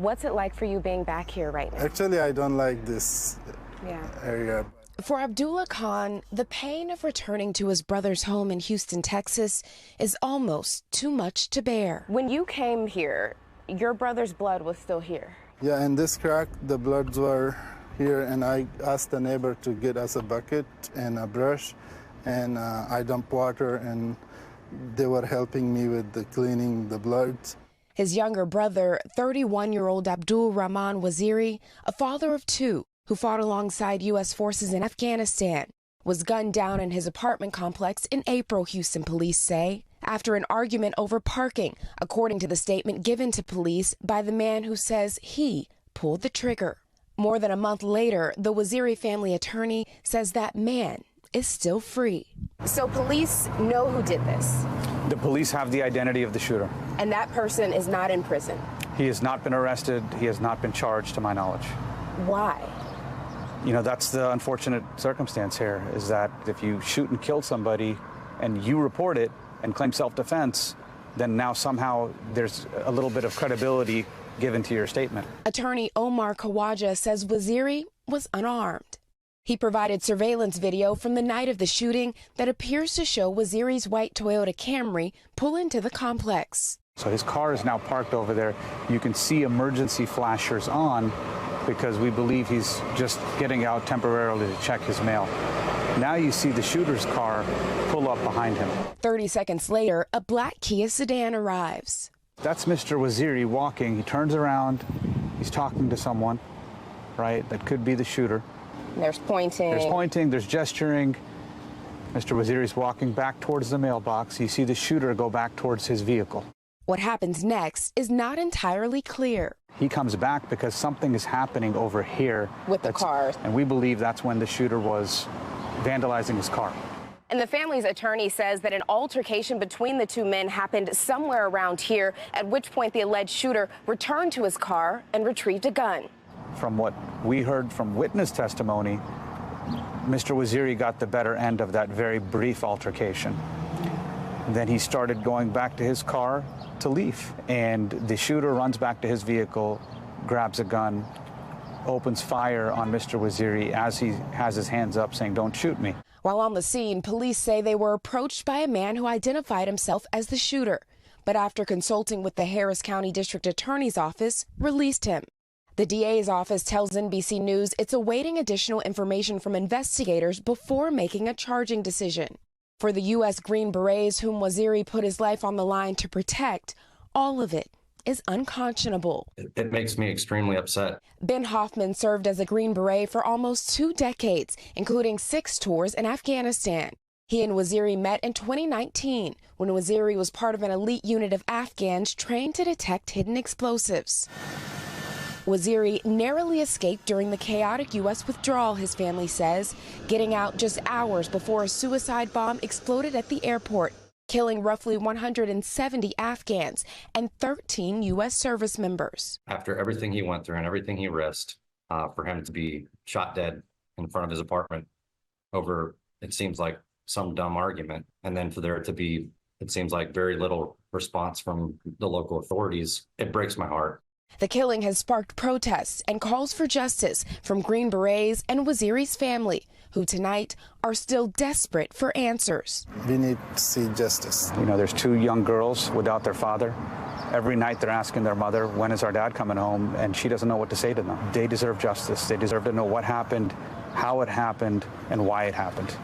What's it like for you being back here right now? Actually, I don't like this area. For Abdullah Khan, the pain of returning to his brother's home in Houston, Texas, is almost too much to bear. When you came here, your brother's blood was still here. Yeah, in this crack, the bloods were here, and I asked the neighbor to get us a bucket and a brush, and I dumped water, and they were helping me with the cleaning the bloods. His younger brother, 31-year-old Abdul Rahman Waziri, a father of two, who fought alongside U.S. forces in Afghanistan, was gunned down in his apartment complex in April, Houston police say, after an argument over parking, according to the statement given to police by the man who says he pulled the trigger. More than a month later, the Waziri family attorney says that man is still free. So police know who did this? The police have the identity of the shooter. And that person is not in prison? He has not been arrested. He has not been charged, to my knowledge. Why? You know, that's the unfortunate circumstance here, is that if you shoot and kill somebody and you report it and claim self-defense, then now somehow there's a little bit of credibility given to your statement. Attorney Omar Khawaja says Waziri was unarmed. He provided surveillance video from the night of the shooting that appears to show Waziri's white Toyota Camry pull into the complex. So his car is now parked over there. You can see emergency flashers on because we believe he's just getting out temporarily to check his mail. Now you see the shooter's car pull up behind him. 30 seconds later, a black Kia sedan arrives. That's Mr. Waziri walking. He turns around. He's talking to someone, right? That could be the shooter. There's pointing. There's pointing, there's gesturing. Mr. Waziri's walking back towards the mailbox. You see the shooter go back towards his vehicle. What happens next is not entirely clear. He comes back because something is happening over here. With the cars. And we believe that's when the shooter was vandalizing his car. And the family's attorney says that an altercation between the two men happened somewhere around here, at which point the alleged shooter returned to his car and retrieved a gun. From what we heard from witness testimony, Mr. Waziri got the better end of that very brief altercation. And then he started going back to his car to leave, and the shooter runs back to his vehicle, grabs a gun, opens fire on Mr. Waziri as he has his hands up saying, "Don't shoot me." While on the scene, police say they were approached by a man who identified himself as the shooter, but after consulting with the Harris County District Attorney's Office, released him. The DA's office tells NBC News it's awaiting additional information from investigators before making a charging decision. For the U.S. Green Berets, whom Waziri put his life on the line to protect, all of it is unconscionable. It makes me extremely upset. Ben Hoffman served as a Green Beret for almost 2 decades, including 6 tours in Afghanistan. He and Waziri met in 2019 when Waziri was part of an elite unit of Afghans trained to detect hidden explosives. Waziri narrowly escaped during the chaotic U.S. withdrawal, his family says, getting out just hours before a suicide bomb exploded at the airport, killing roughly 170 Afghans and 13 U.S. service members. After everything he went through and everything he risked, for him to be shot dead in front of his apartment over, it seems like, some dumb argument, and then for there to be, it seems like, very little response from the local authorities, it breaks my heart. The killing has sparked protests and calls for justice from Green Berets and Waziri's family, who tonight are still desperate for answers. We need to see justice. You know, there's 2 young girls without their father. Every night they're asking their mother, when is our dad coming home? And she doesn't know what to say to them. They deserve justice. They deserve to know what happened, how it happened, and why it happened.